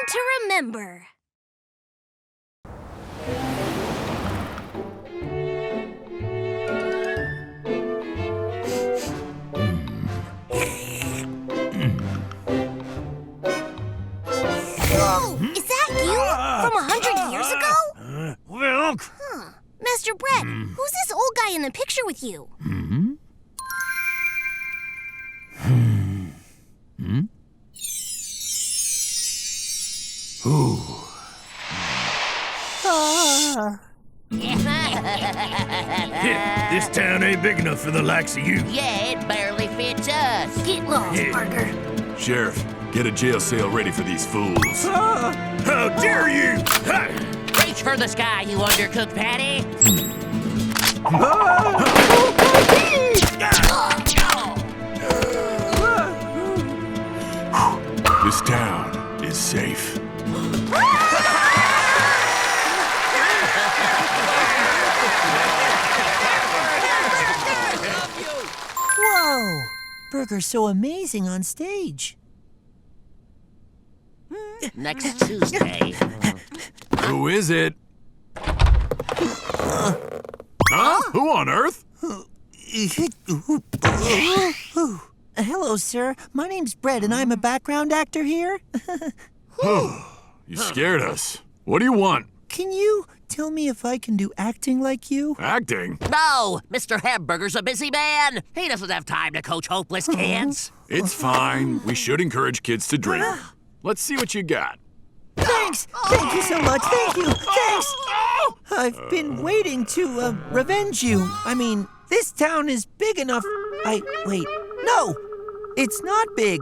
to remember. Whoa! Is that you? From 100 years ago? Well... Huh. Master Bread, who's this old guy in the picture with you? This town ain't big enough for the likes of you. Yeah, it barely fits us. Get lost, Parker. Sheriff, get a jail cell ready for these fools. How dare you! Ha! Reach for the sky, you undercooked patty. This town is safe. Whoa! Burger's so amazing on stage. Next Tuesday. Who is it? Huh? Who on earth? Hello, sir. My name's Bread, and I'm a background actor here. You scared us. What do you want? Can you tell me if I can do acting like you? Acting? No, Mr. Hamburger's a busy man. He doesn't have time to coach hopeless kids. It's fine. We should encourage kids to dream. Let's see what you got. Thanks! Thank you so much. Thank you. Thanks! I've been waiting to revenge you. I mean, this town is big enough. Wait. No! It's not big.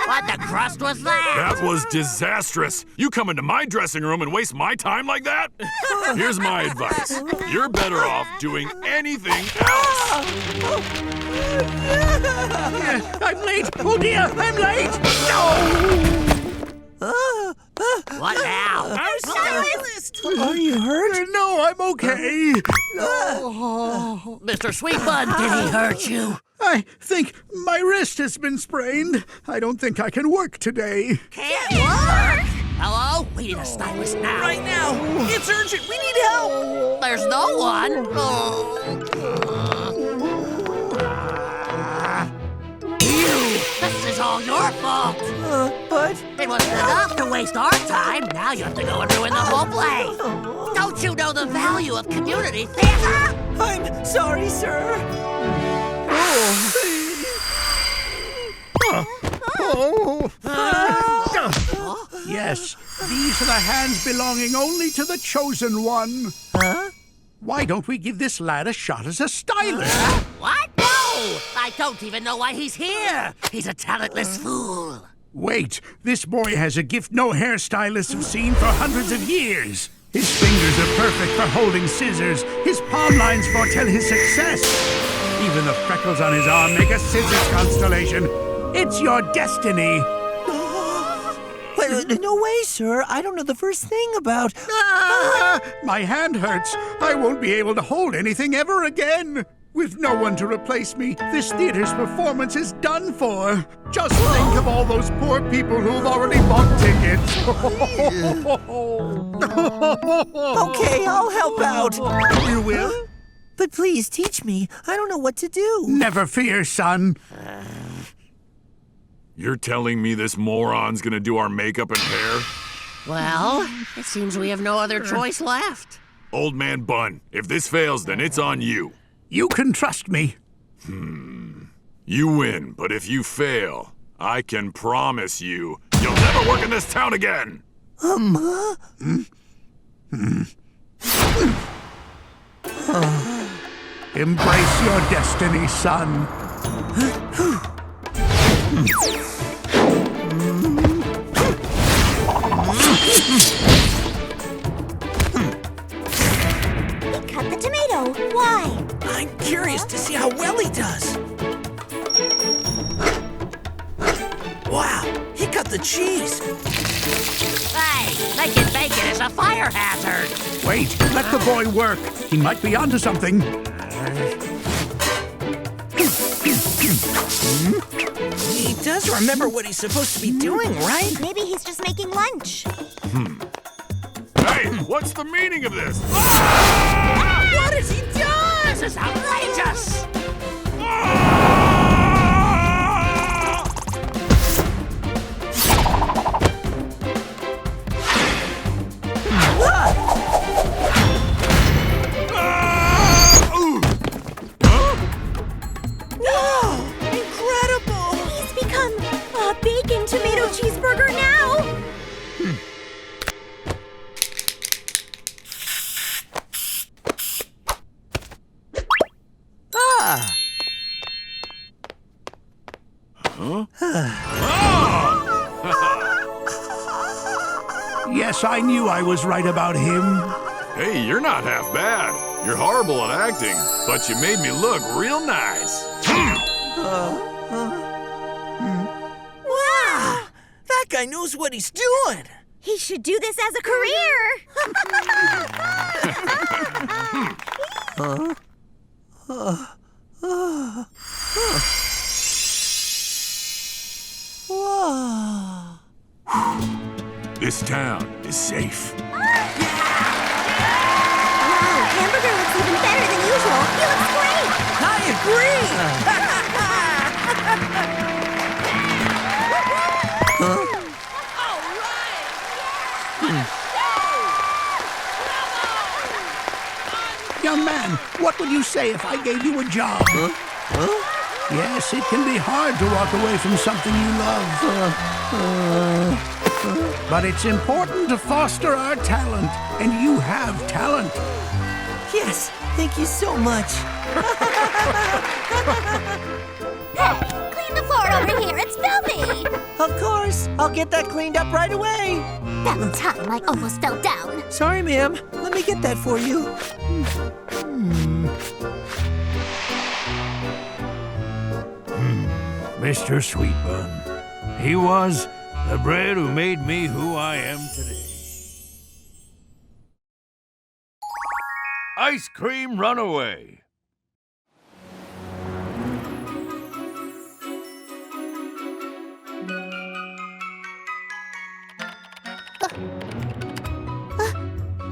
What the crust was that? That was disastrous. You come into my dressing room and waste my time like that? Here's my advice. You're better off doing anything else. I'm late! Oh dear, I'm late! What now? Our stylist! Are you hurt? No, I'm okay. Mr. Sweetbun, did he hurt you? I think my wrist has been sprained. I don't think I can work today. Can't work? Hello? We need a stylist now. Right now! It's urgent! We need help! There's no one. This is all your fault. But... It wasn't enough to waste our time. Now you have to go and ruin the whole play. Don't you know the value of community theater? I'm sorry, sir. Yes, these are the hands belonging only to the chosen one. Huh? Why don't we give this lad a shot as a stylist? What? No! I don't even know why he's here. He's a talentless fool. Wait, this boy has a gift no hairstylists have seen for hundreds of years. His fingers are perfect for holding scissors. His palm lines foretell his success. Even the freckles on his arm make a scissors constellation. It's your destiny. No way, sir. I don't know the first thing about... My hand hurts. I won't be able to hold anything ever again. With no one to replace me, this theater's performance is done for. Just think of all those poor people who've already bought tickets. Okay, I'll help out. You will? But please, teach me. I don't know what to do. Never fear, son. You're telling me this moron's gonna do our makeup and hair? Well, it seems we have no other choice left. Old man Bun, if this fails, then it's on you. You can trust me. You win, but if you fail, I can promise you, you'll never work in this town again! Embrace your destiny, son. He cut the tomato. Why? I'm curious to see how well he does. Wow, he cut the cheese. Hey, making bacon is a fire hazard. Wait, let the boy work. He might be onto something. remember what he's supposed to be doing, right? Maybe he's just making lunch. Hey, what's the meaning of this? What has he done? This is outrageous! Incredible! He's become a bacon tomato cheeseburger now. Yes, I knew I was right about him. Hey, you're not half bad. You're horrible at acting, but you made me look real nice. Wow! That guy knows what he's doing. He should do this as a career. Whoa. This town is safe. Wow, Hamburger looks even better than usual. He looks great. I agree! Young man, what would you say if I gave you a job? Yes, it can be hard to walk away from something you love. But it's important to foster our talent, and you have talent. Yes, thank you so much. Clean the floor over here. It's filthy. Of course, I'll get that cleaned up right away. That one time I almost fell down. Sorry, ma'am. Let me get that for you. Mr. Sweetbun. He was the bread who made me who I am today. Ice cream runaway.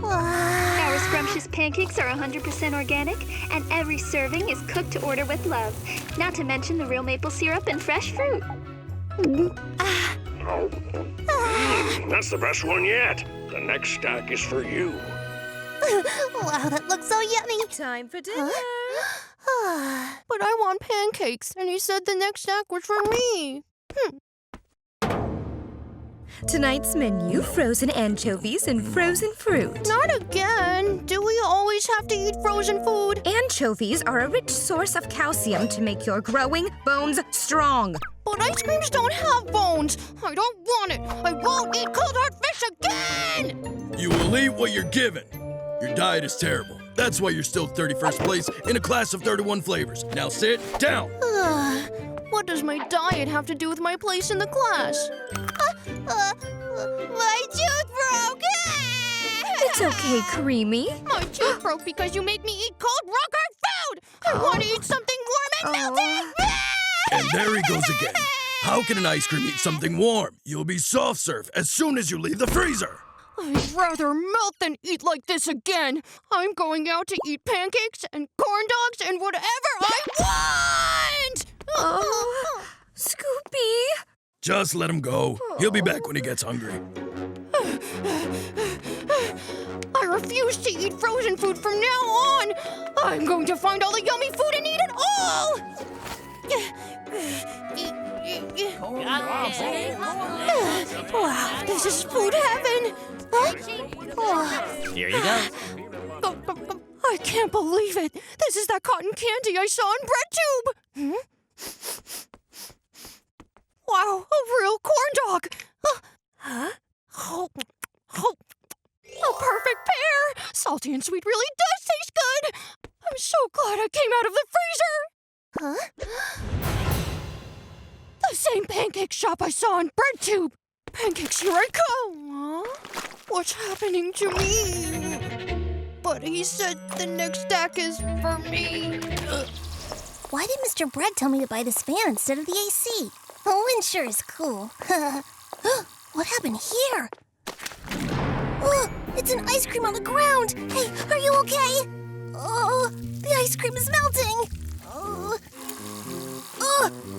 Our scrumptious pancakes are 100% organic, and every serving is cooked to order with love. Not to mention the real maple syrup and fresh fruit. That's the best one yet. The next stack is for you. Wow, that looks so yummy. Time for dinner. But I want pancakes, and he said the next stack was for me. Tonight's menu, frozen anchovies and frozen fruit. Not again. Do we always have to eat frozen food? Anchovies are a rich source of calcium to make your growing bones strong. But ice creams don't have bones. I don't want it. I won't eat cold hard fish again. You will eat what you're given. Your diet is terrible. That's why you're still 31st place in a class of 31 flavors. Now sit down. What does my diet have to do with my place in the class? My tooth broke. It's okay, Creamy. My tooth broke because you made me eat cold rock hard food. I want to eat something warm and melting. And there he goes again. How can an ice cream eat something warm? You'll be soft serve as soon as you leave the freezer. I'd rather melt than eat like this again. I'm going out to eat pancakes and corn dogs and whatever I want! Oh, Scoopy. Just let him go. He'll be back when he gets hungry. I refuse to eat frozen food from now on. I'm going to find all the yummy food and eat it all! Wow, this is food heaven. Here you go. I can't believe it. This is that cotton candy I saw in BreadTube. Wow, a real corn dog. A perfect pair. Salty and sweet really does taste good. I'm so glad I came out of the freezer. The same pancake shop I saw in BreadTube. Pancakes, here I come. What's happening to me? But he said the next stack is for me. Why did Mr. Bread tell me to buy this fan instead of the AC? The wind sure is cool. What happened here? Oh, it's an ice cream on the ground. Hey, are you okay? Oh, the ice cream is melting. Oh,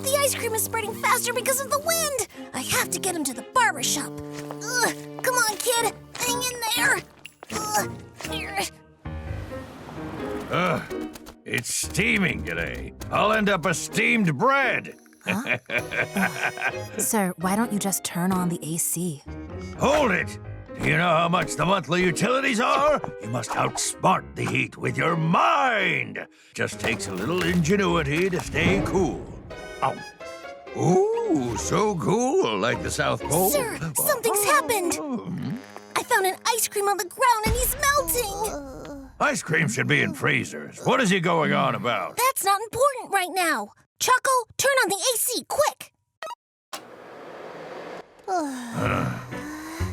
the ice cream is spreading faster because of the wind. I have to get him to the barber shop. Come on, kid. Hang in there. Here. It's steaming today. I'll end up a steamed bread. Huh? Sir, why don't you just turn on the AC? Hold it! Do you know how much the monthly utilities are? You must outsmart the heat with your mind! Just takes a little ingenuity to stay cool. Oh. Ooh, so cool, like the South Pole. Sir, something's happened. I found an ice cream on the ground and he's melting. Ice cream should be in freezers. What is he going on about? That's not important right now. Choco, turn on the AC, quick!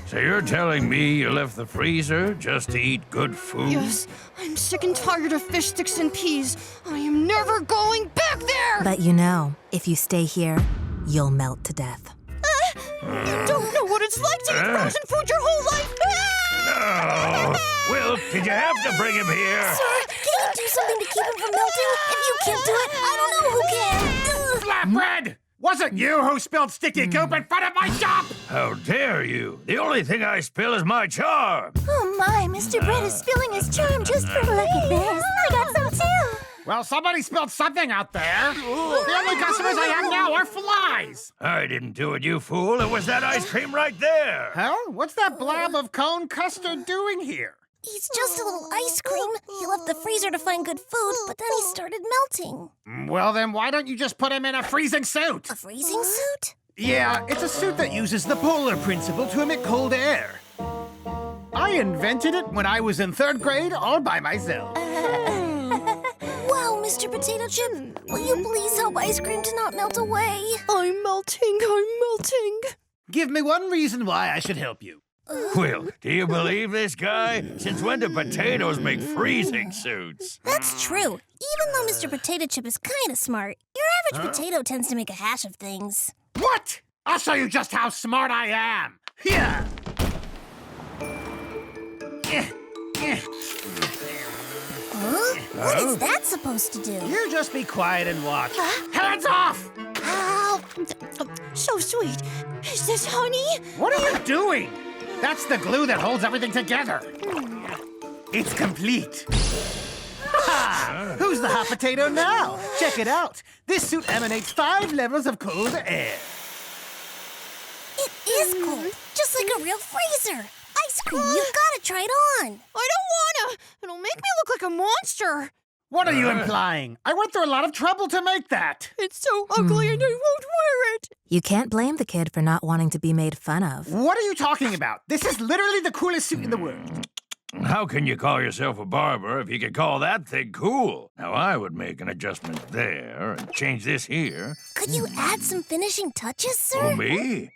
So you're telling me you left the freezer just to eat good food? Yes, I'm sick and tired of fish sticks and peas. I am never going back there! But you know, if you stay here, you'll melt to death. You don't know what it's like to eat frozen food your whole life! Oh, Will, did you have to bring him here? Sir, can you do something to keep him from melting? If you can't do it, I don't know who can. Flatbread! Wasn't you who spilled sticky goop in front of my shop? How dare you? The only thing I spill is my charm. Oh my, Mr. Bread is spilling his charm just for look at this. I got some too. Well, somebody spilled something out there. The only customers I have now are flies. I didn't do it, you fool. It was that ice cream right there. Huh? What's that blob of cone custard doing here? He's just a little ice cream. He left the freezer to find good food, but then he started melting. Well, then why don't you just put him in a freezing suit? A freezing suit? Yeah, it's a suit that uses the polar principle to emit cold air. I invented it when I was in 3rd grade all by myself. Wow, Mr. Potato Chip, will you please help ice cream to not melt away? I'm melting. Give me one reason why I should help you. Will, do you believe this guy? Since when do potatoes make freezing suits? That's true. Even though Mr. Potato Chip is kind of smart, your average potato tends to make a hash of things. What? I'll show you just how smart I am. Here. Huh? What is that supposed to do? You just be quiet and watch. Hands off! Oh, so sweet. Is this honey? What are you doing? That's the glue that holds everything together. It's complete. Ha! Who's the hot potato now? Check it out. This suit emanates 5 levels of cold air. It is cold, just like a real freezer. Ice cream, you've got to try it on. I don't wanna. It'll make me look like a monster. What are you implying? I went through a lot of trouble to make that. It's so ugly and I won't wear it. You can't blame the kid for not wanting to be made fun of. What are you talking about? This is literally the coolest suit in the world. How can you call yourself a barber if you could call that thing cool? Now, I would make an adjustment there and change this here. Could you add some finishing touches, sir? Oh, me?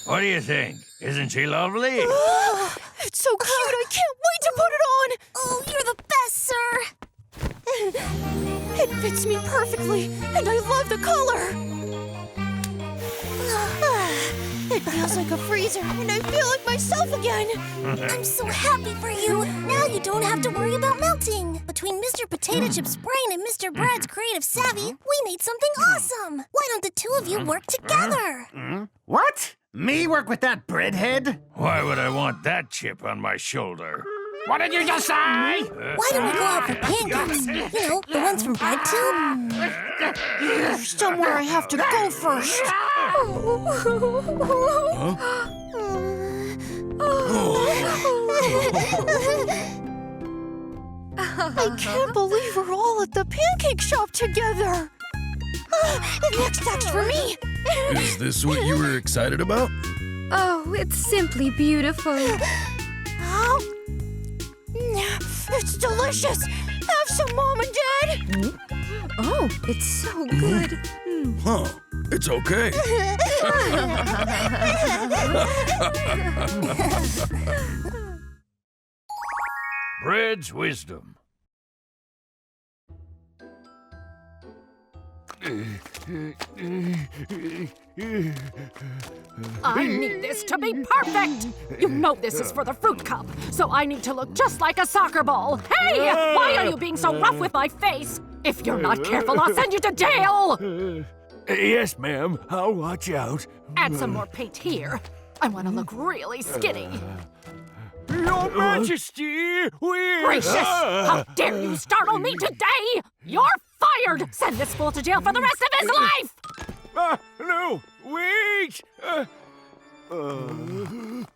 What do you think? Isn't she lovely? It's so cute. I can't wait to put it on. Oh, you're the best, sir. It fits me perfectly, and I love the color. It feels like a freezer, and I feel like myself again. I'm so happy for you. Now you don't have to worry about melting. Between Mr. Potato Chip's brain and Mr. Brad's creative savvy, we made something awesome. Why don't the two of you work together? What? Me work with that breadhead? Why would I want that chip on my shoulder? What did you just say? Why don't we go out for pancakes? You know, the ones from BreadTube? There's somewhere I have to go first. I can't believe we're all at the pancake shop together. The next act's for me. Is this what you were excited about? Oh, it's simply beautiful. It's delicious. Have some, Mom and Dad. Oh, it's so good. Huh. It's okay. Bread's wisdom. I need this to be perfect! You know this is for the fruit cup, so I need to look just like a soccer ball. Hey! Why are you being so rough with my face? If you're not careful, I'll send you to jail! Yes, ma'am. I'll watch out. Add some more paint here. I want to look really skinny. Your Majesty, Gracious! How dare you startle me today! You're fired! Send this fool to jail for the rest of his life! No, wait!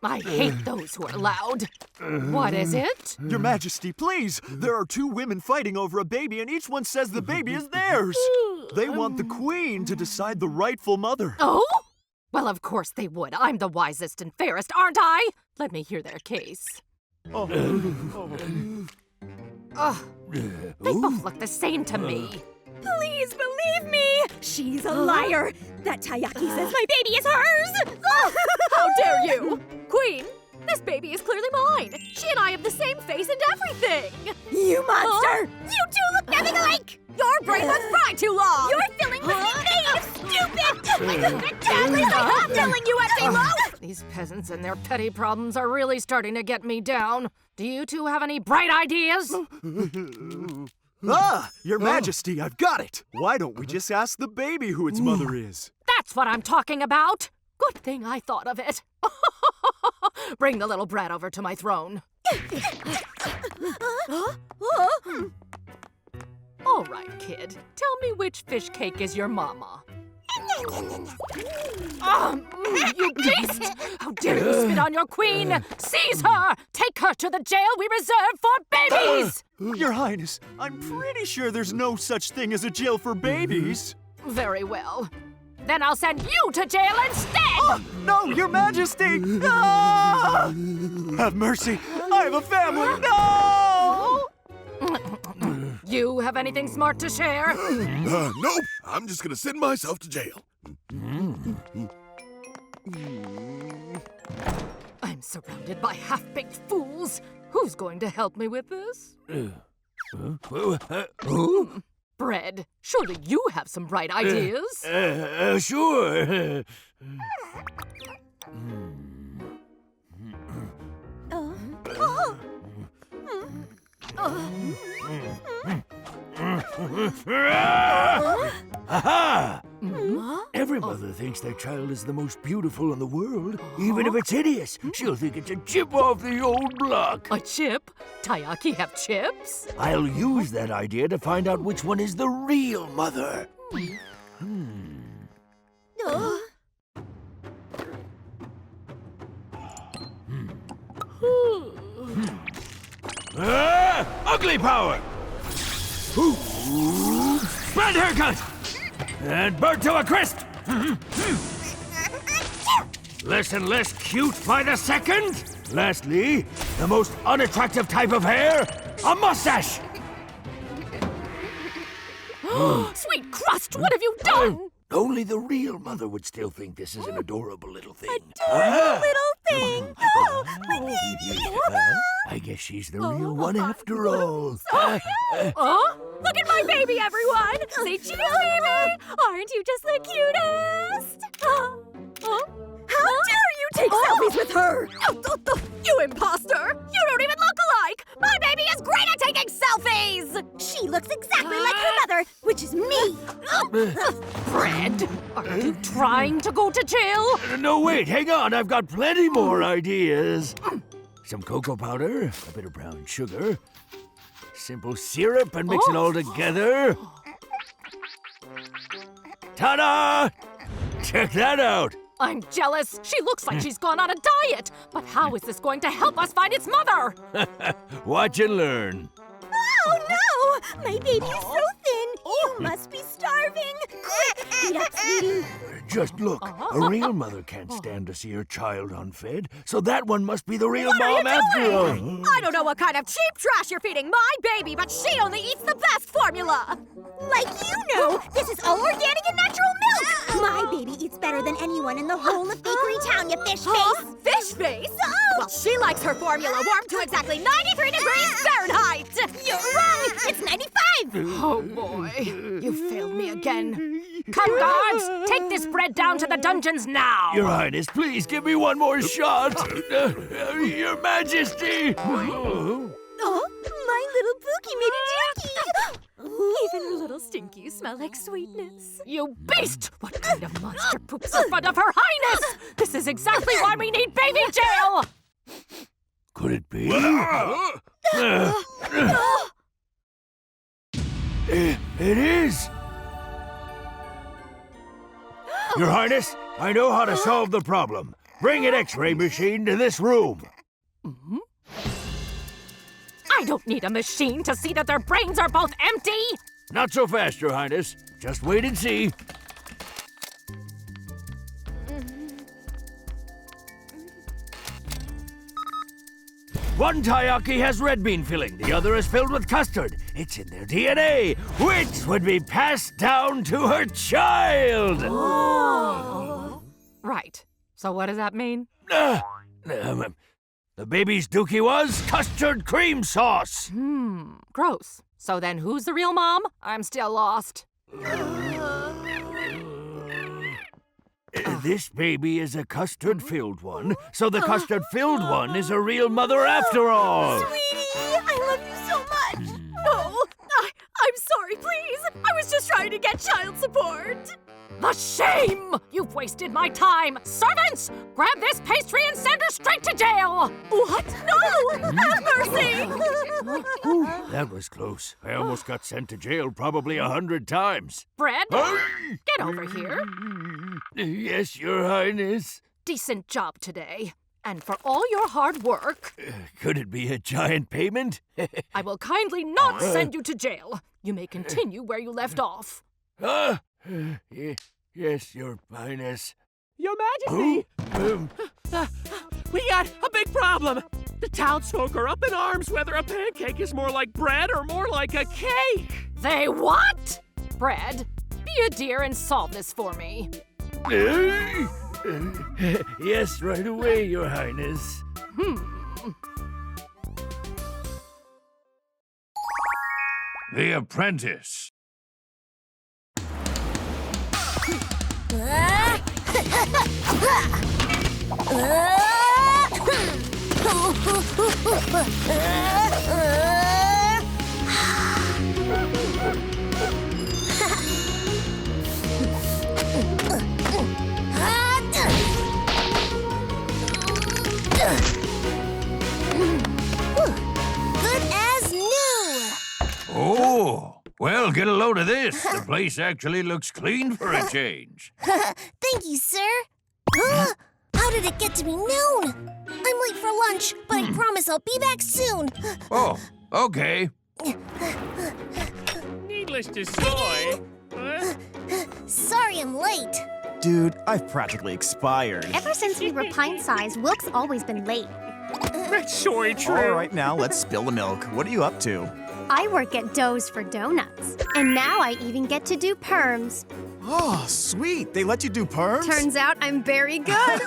I hate those who are loud. What is it? Your Majesty, please! There are two women fighting over a baby, and each one says the baby is theirs! They want the Queen to decide the rightful mother. Oh? Well, of course they would. I'm the wisest and fairest, aren't I? Let me hear their case. Ugh, they both look the same to me. Please believe me! She's a liar! That Taiyaki says my baby is hers! How dare you! Queen, this baby is clearly mine. She and I have the same face and everything. You monster! You two look nothing alike! Your brain was fried too long! You're filling with me, stupid! I'm telling you what they love! These peasants and their petty problems are really starting to get me down. Do you two have any bright ideas? Your Majesty, I've got it! Why don't we just ask the baby who its mother is? That's what I'm talking about! Good thing I thought of it. Bring the little brat over to my throne. All right, kid. Tell me which fish cake is your mama. You beast! How dare you spit on your queen! Seize her! Take her to the jail we reserve for babies! Your Highness, I'm pretty sure there's no such thing as a jail for babies. Very well. Then I'll send you to jail instead! No, Your Majesty! Ah! Have mercy! I have a family! No! You have anything smart to share? Nope. I'm just gonna send myself to jail. I'm surrounded by half-baked fools. Who's going to help me with this? Bread, surely you have some bright ideas. Sure. Aha! Every mother thinks their child is the most beautiful in the world. Even if it's hideous, she'll think it's a chip off the old block. A chip? Taiyaki have chips? I'll use that idea to find out which one is the real mother. Ugly power! Spread haircut! And burnt to a crisp! Less and less cute by the second! Lastly, the most unattractive type of hair, a mustache! Sweet crust, what have you done? Only the real mother would still think this is an adorable little thing. Adorable little thing! Oh, my baby! I guess she's the real one after all. Look at my baby, everyone! Say cheese, baby! Aren't you just the cutest? How dare you take selfies with her? You imposter! You don't even look alike! My baby is great at taking selfies! She looks exactly like her mother, which is me! Bread, are you trying to go to jail? No, wait, hang on. I've got plenty more ideas. Some cocoa powder, a bit of brown sugar, simple syrup, and mix it all together. Ta-da! Check that out. I'm jealous. She looks like she's gone on a diet. But how is this going to help us find its mother? Watch and learn. Oh, no! My baby is so thin! You must be starving! Quick, eat up, sweetie! Just look. A real mother can't stand to see her child unfed, so that one must be the real mom after all. I don't know what kind of cheap trash you're feeding my baby, but she only eats the best formula! Like you know, this is all organic and natural milk! My baby eats better than anyone in the whole of Bakery Town, you fish face! Fish face? Well, she likes her formula warm to exactly 93 degrees Fahrenheit! You're wrong! It's 95! Oh, boy. You failed me again. Come, guards! Take this bread down to the dungeons now! Your Highness, please give me one more shot. Your Majesty! Oh, my little Pookie made a dookie! Even her little stinkies smell like sweetness. You beast! What kind of monster poops in front of Her Highness? This is exactly why we need baby jail! Could it be? It is! Your Highness, I know how to solve the problem. Bring an X-ray machine to this room. I don't need a machine to see that their brains are both empty! Not so fast, Your Highness. Just wait and see. One taiyaki has red bean filling, the other is filled with custard. It's in their DNA, which would be passed down to her child. Right. So what does that mean? The baby's dookie was custard cream sauce. Gross. So then who's the real mom? I'm still lost. This baby is a custard-filled one, so the custard-filled one is a real mother after all. Sweetie, I love you so much. No, I'm sorry, please. I was just trying to get child support. The shame! You've wasted my time! Servants! Grab this pastry and send her straight to jail! What? No! Have mercy! Ooh, that was close. I almost got sent to jail probably 100 times. Bread? Get over here. Yes, Your Highness. Decent job today. And for all your hard work... Could it be a giant payment? I will kindly not send you to jail. You may continue where you left off. Yes, Your Highness. Your Majesty! We got a big problem. The townsfolk are up in arms whether a pancake is more like bread or more like a cake. They what? Bread, be a dear and solve this for me. Yes, right away, Your Highness. The Apprentice. Good as new. Oh, well, get a load of this. The place actually looks clean for a change. Thank you, sir. How did it get to be noon? I'm late for lunch, but I promise I'll be back soon. Oh, okay. Needless to say... Sorry I'm late. Dude, I've practically expired. Ever since we were pint-sized, Wilk's always been late. That's so true. All right, now let's spill the milk. What are you up to? I work at Dough's for Donuts. And now I even get to do perms. Oh, sweet. They let you do perms? Turns out I'm very good.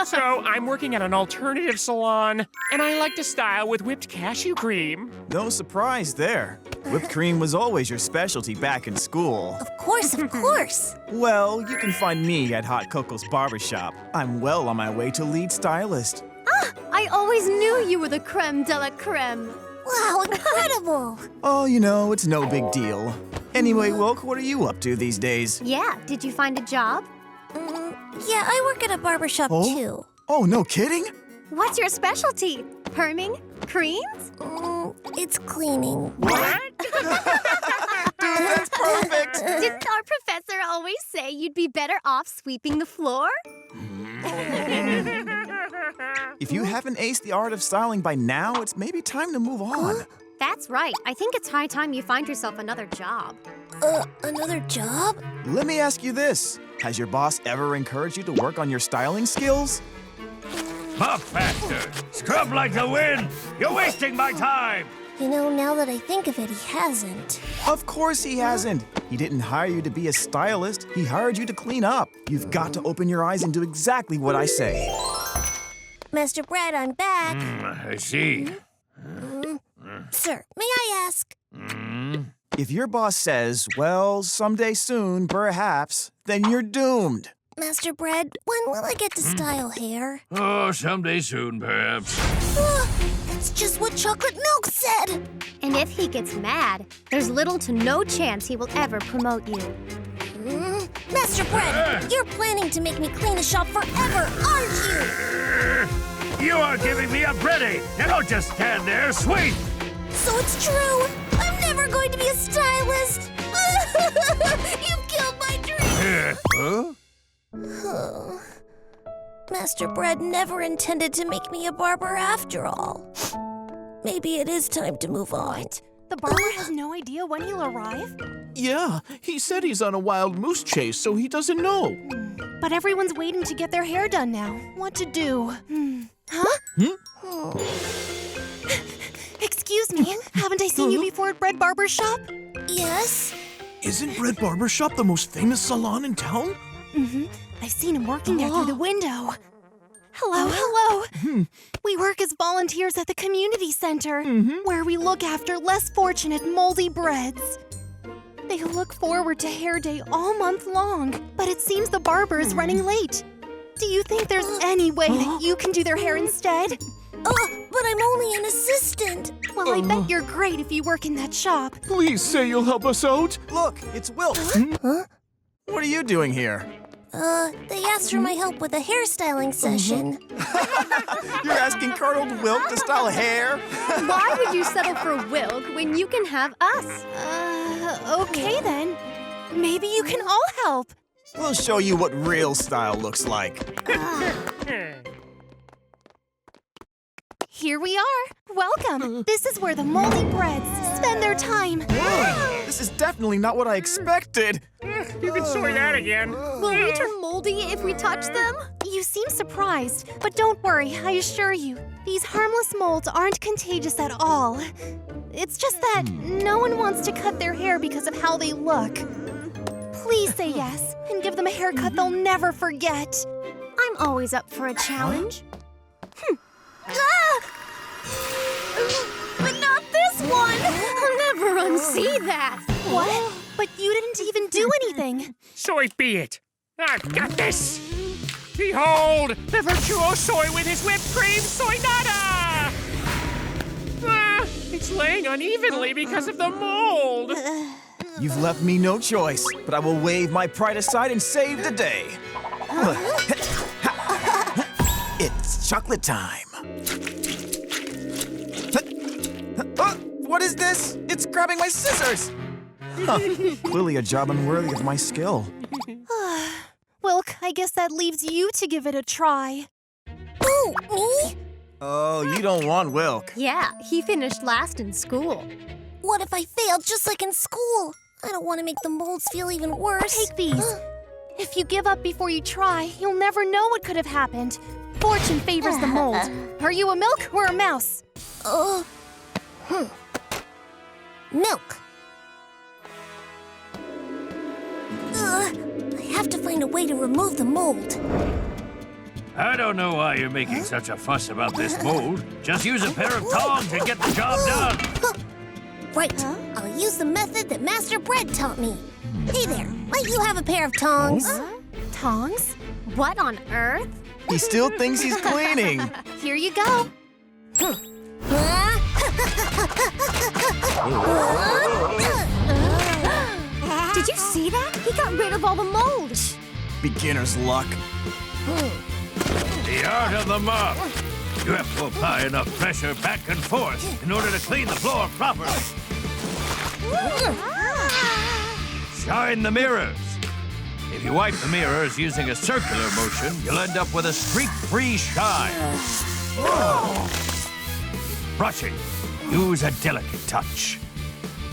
So I'm working at an alternative salon, and I like to style with whipped cashew cream. No surprise there. Whipped cream was always your specialty back in school. Of course, of course. Well, you can find me at Hot Coco's Barbershop. I'm well on my way to lead stylist. Ah, I always knew you were the creme de la creme. Wow, incredible. Oh, you know, it's no big deal. Anyway, Wilk, what are you up to these days? Yeah, did you find a job? Yeah, I work at a barbershop too. Oh, no kidding? What's your specialty? Perming? Creams? It's cleaning. What? That's perfect. Didn't our professor always say you'd be better off sweeping the floor? If you haven't aced the art of styling by now, it's maybe time to move on. That's right. I think it's high time you find yourself another job. Another job? Let me ask you this. Has your boss ever encouraged you to work on your styling skills? Puff faster! Scrub like the wind! You're wasting my time! You know, now that I think of it, he hasn't. Of course he hasn't. He didn't hire you to be a stylist. He hired you to clean up. You've got to open your eyes and do exactly what I say. Master Brad, I'm back. I see. Sir, may I ask? If your boss says, well, someday soon, perhaps, then you're doomed. Master Bread, when will I get to style hair? Oh, someday soon, perhaps. That's just what Chocolate Milk said! And if he gets mad, there's little to no chance he will ever promote you. Master Bread, you're planning to make me clean the shop forever, aren't you? You are giving me a breading! Now don't just stand there, sweet! So it's true! I'm never going to be a stylist! You've killed my dream! Huh? Master Bread never intended to make me a barber after all. Maybe it is time to move on. The barber has no idea when he'll arrive? Yeah, he said he's on a wild moose chase, so he doesn't know. But everyone's waiting to get their hair done now. What to do? Huh? Excuse me, haven't I seen you before at BreadBarbershop? Yes? Isn't BreadBarbershop the most famous salon in town? I've seen him working there through the window. Hello. We work as volunteers at the community center, where we look after less fortunate moldy breads. They look forward to hair day all month long, but it seems the barber is running late. Do you think there's any way that you can do their hair instead? But I'm only an assistant. Well, I bet you're great if you work in that shop. Please say you'll help us out. Look, it's Wilt. What are you doing here? They asked for my help with a hairstyling session. You're asking Colonel Wilt to style hair? Why would you settle for Wilk when you can have us? Okay then. Maybe you can all help. We'll show you what real style looks like. Here we are. Welcome. This is where the moldy breads spend their time. This is definitely not what I expected. You can soy that again. Will we turn moldy if we touch them? You seem surprised, but don't worry, I assure you. These harmless molds aren't contagious at all. It's just that no one wants to cut their hair because of how they look. Please say yes and give them a haircut they'll never forget. I'm always up for a challenge. But not this one! I'll never unsee that. What? But you didn't even do anything. Soy be it. I've got this. Behold, the virtuoso with his whipped cream soy nada! It's laying unevenly because of the mold. You've left me no choice, but I will wave my pride aside and save the day. It's chocolate time. What is this? It's grabbing my scissors! Clearly a job unworthy of my skill. Wilk, I guess that leaves you to give it a try. Ooh, me? Oh, you don't want Wilk. Yeah, he finished last in school. What if I failed just like in school? I don't want to make the molds feel even worse. Take these. If you give up before you try, you'll never know what could have happened. Fortune favors the mold. Are you a milk or a mouse? Milk. I have to find a way to remove the mold. I don't know why you're making such a fuss about this mold. Just use a pair of tongs and get the job done. Right. I'll use the method that Master Bread taught me. Hey there, might you have a pair of tongs? Tongs? What on earth? He still thinks he's cleaning. Here you go. Did you see that? He got rid of all the mold. Beginner's luck. The art of the mop. You have to apply enough pressure back and forth in order to clean the floor properly. Shine the mirrors. If you wipe the mirrors using a circular motion, you'll end up with a streak-free shine. Brushing. Use a delicate touch.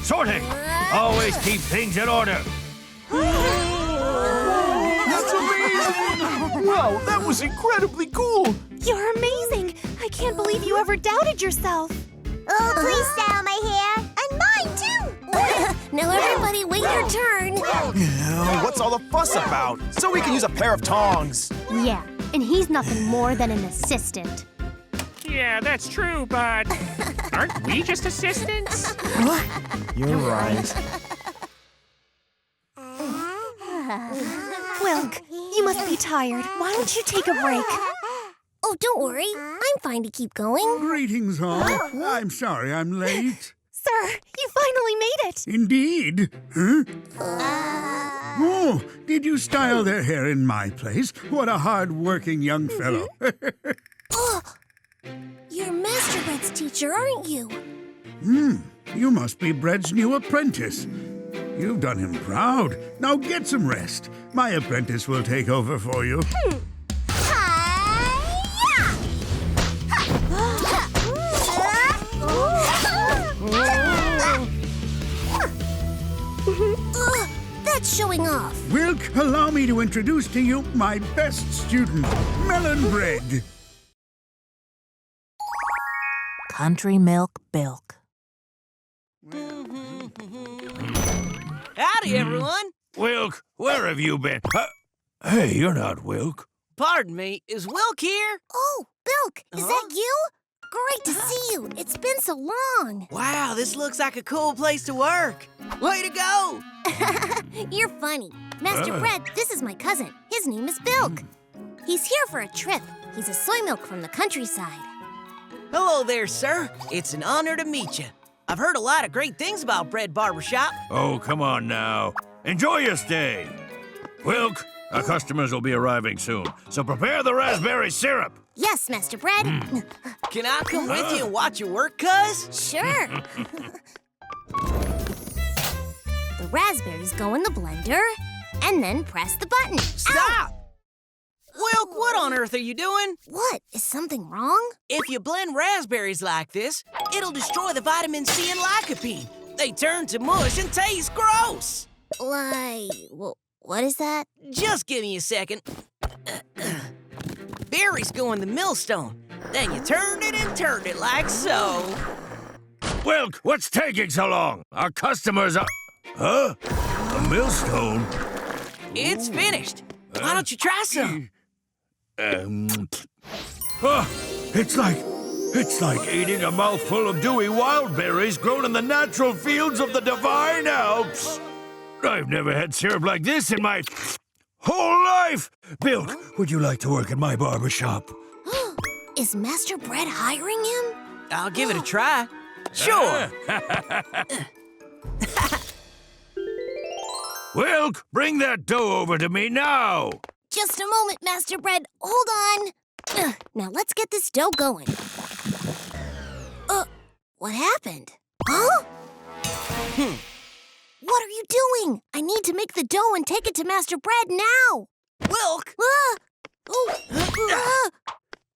Sorting. Always keep things in order. That's amazing! Wow, that was incredibly cool! You're amazing! I can't believe you ever doubted yourself. Oh, please style my hair. And mine, too! Now everybody wait your turn. What's all the fuss about? So we can use a pair of tongs. Yeah, and he's nothing more than an assistant. Yeah, that's true, but aren't we just assistants? You're right. Wilk, you must be tired. Why don't you take a break? Oh, don't worry. I'm fine to keep going. Greetings, all. I'm sorry I'm late. Sir, you finally made it. Indeed. Huh? Oh, did you style their hair in my place? What a hard-working young fellow. Oh, you're Master Bread's teacher, aren't you? You must be Bread's new apprentice. You've done him proud. Now get some rest. My apprentice will take over for you. That's showing off. Wilk, allow me to introduce to you my best student, Melon Bread. Country Milk Bilk. Howdy, everyone. Wilk, where have you been? Hey, you're not Wilk. Pardon me, is Wilk here? Oh, Bilk, is that you? Great to see you. It's been so long. Wow, this looks like a cool place to work. Way to go! You're funny. Master Bread, this is my cousin. His name is Bilk. He's here for a trip. He's a soy milk from the countryside. Hello there, sir. It's an honor to meet you. I've heard a lot of great things about Bread Barbershop. Oh, come on now. Enjoy your stay. Wilk, our customers will be arriving soon, so prepare the raspberry syrup. Yes, Master Bread. Can I come with you and watch your work, cuz? Sure. The raspberries go in the blender, and then press the button. Stop! Wilk, what on earth are you doing? What? Is something wrong? If you blend raspberries like this, it'll destroy the vitamin C and lycopene. They turn to mush and taste gross. What is that? Just give me a second. Berries go in the millstone. Then you turn it and turn it like so. Wilk, what's taking so long? Our customers are... Huh? A millstone? It's finished. Why don't you try some? It's like eating a mouthful of dewy wild berries grown in the natural fields of the divine Alps. I've never had syrup like this in my whole life. Bilk, would you like to work at my barbershop? Is Master Bread hiring him? I'll give it a try. Sure. Wilk, bring that dough over to me now. Just a moment, Master Bread. Hold on. Now let's get this dough going. What happened? Huh? What are you doing? I need to make the dough and take it to Master Bread now. Wilk!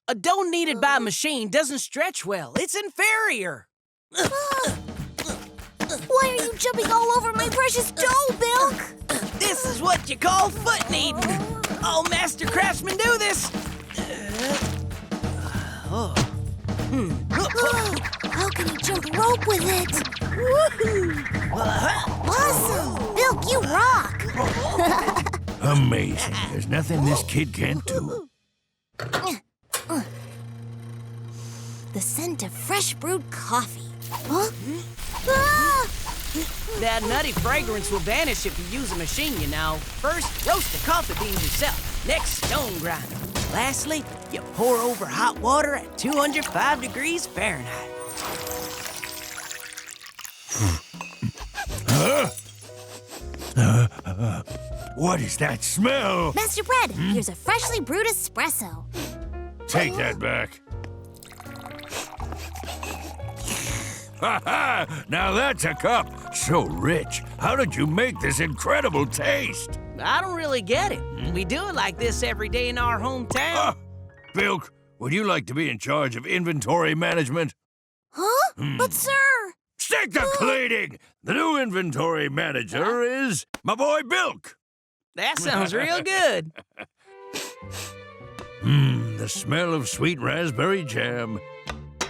A dough kneaded by a machine doesn't stretch well. It's inferior. Why are you jumping all over my precious dough, Bilk? This is what you call foot kneading. All master craftsmen do this. How can you jump rope with it? Woohoo! Awesome! Bilk, you rock! Amazing. There's nothing this kid can't do. The scent of fresh brewed coffee. Huh? That nutty fragrance will vanish if you use a machine, you know. First, roast the coffee beans yourself. Next, stone grind. Lastly, you pour over hot water at 205 degrees Fahrenheit. What is that smell? Master Bread, here's a freshly brewed espresso. Take that back. Ha ha! Now that's a cup. So rich. How did you make this incredible taste? I don't really get it. We do it like this every day in our hometown. Bilk, would you like to be in charge of inventory management? Huh? But sir... Stick to cleaning! The new inventory manager is my boy Bilk. That sounds real good. The smell of sweet raspberry jam.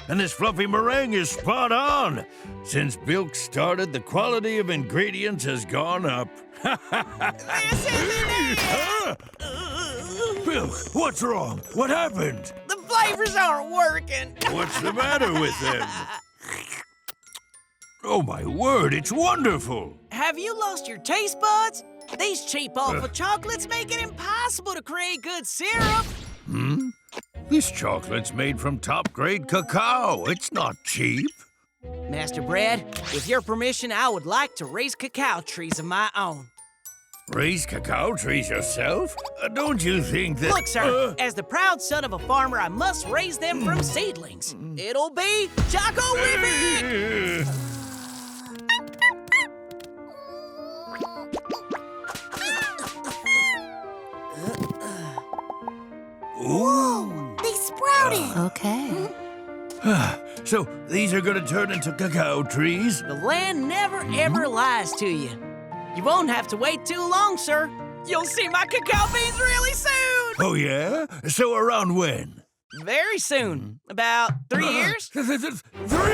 And this fluffy meringue is spot on. Since Bilk started, the quality of ingredients has gone up. This isn't it! Bill, what's wrong? What happened? The flavors aren't working. What's the matter with them? Oh, my word, it's wonderful. Have you lost your taste buds? These cheap awful chocolates make it impossible to create good syrup. This chocolate's made from top-grade cacao. It's not cheap. Master Bread, with your permission, I would like to raise cacao trees of my own. Raise cacao trees yourself? Don't you think that... Look, sir, as the proud son of a farmer, I must raise them from seedlings. It'll be choco-rific! Whoa! They sprouted! Okay. So, these are gonna turn into cacao trees? The land never, ever lies to you. You won't have to wait too long, sir. You'll see my cacao beans really soon! Oh, yeah? So around when? Very soon. About 3 years? 3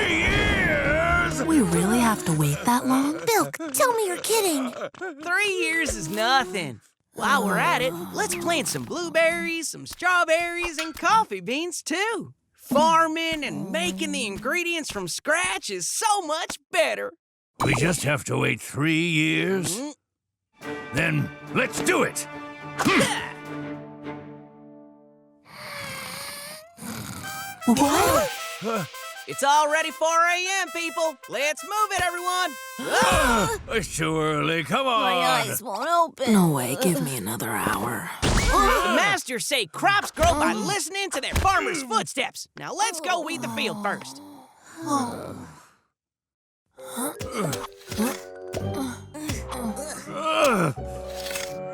years?! We really have to wait that long? Bilk, tell me you're kidding. 3 years is nothing. While we're at it, let's plant some blueberries, some strawberries, and coffee beans, too. Farming and making the ingredients from scratch is so much better. We just have to wait 3 years? Then let's do it! What? It's already 4 a.m., people. Let's move it, everyone. It's too early. Come on. My eyes won't open. No way, give me another hour. The masters say crops grow by listening to their farmers' footsteps. Now let's go weed the field first.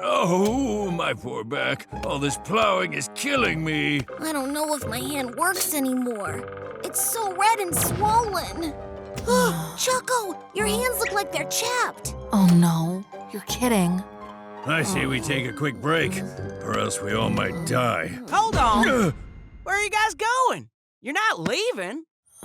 Oh, my poor back. All this plowing is killing me. I don't know if my hand works anymore. It's so red and swollen. Choco, your hands look like they're chapped. Oh no, you're kidding. I say we take a quick break, or else we all might die. Hold on. Where are you guys going? You're not leaving.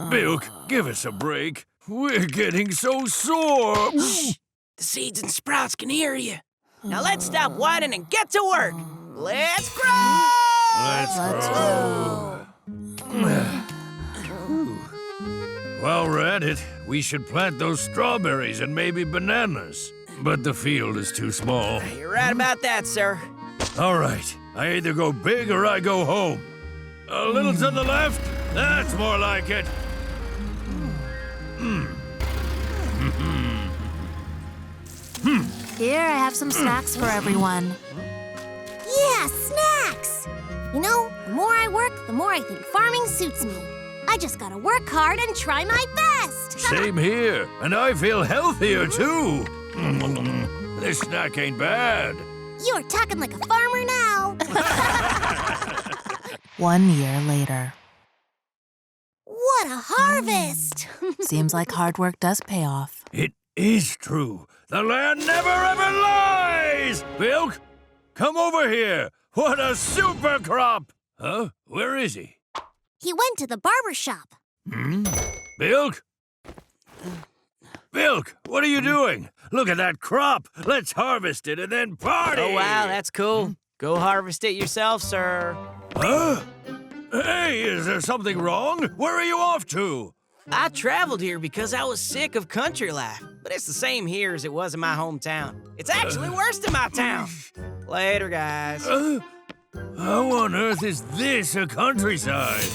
Bilk, give us a break. We're getting so sore. Shh. The seeds and sprouts can hear you. Now let's stop whining and get to work. Let's grow! Let's grow. While we're at it, we should plant those strawberries and maybe bananas. But the field is too small. You're right about that, sir. All right, I either go big or I go home. A little to the left? That's more like it. Here, I have some snacks for everyone. Yeah, snacks! You know, the more I work, the more I think farming suits me. I just gotta work hard and try my best! Same here, and I feel healthier too. This snack ain't bad. You're talking like a farmer now. 1 year later. What a harvest! Seems like hard work does pay off. It is true. The land never ever lies! Bilk, come over here. What a super crop! Huh? Where is he? He went to the barbershop. Bilk? Bilk, what are you doing? Look at that crop. Let's harvest it and then party. Oh, wow, that's cool. Go harvest it yourself, sir. Huh? Hey, is there something wrong? Where are you off to? I traveled here because I was sick of country life, but it's the same here as it was in my hometown. It's actually worse than my town. Later, guys. How on earth is this a countryside?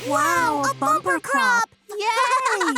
Wow, a bumper crop! Yay!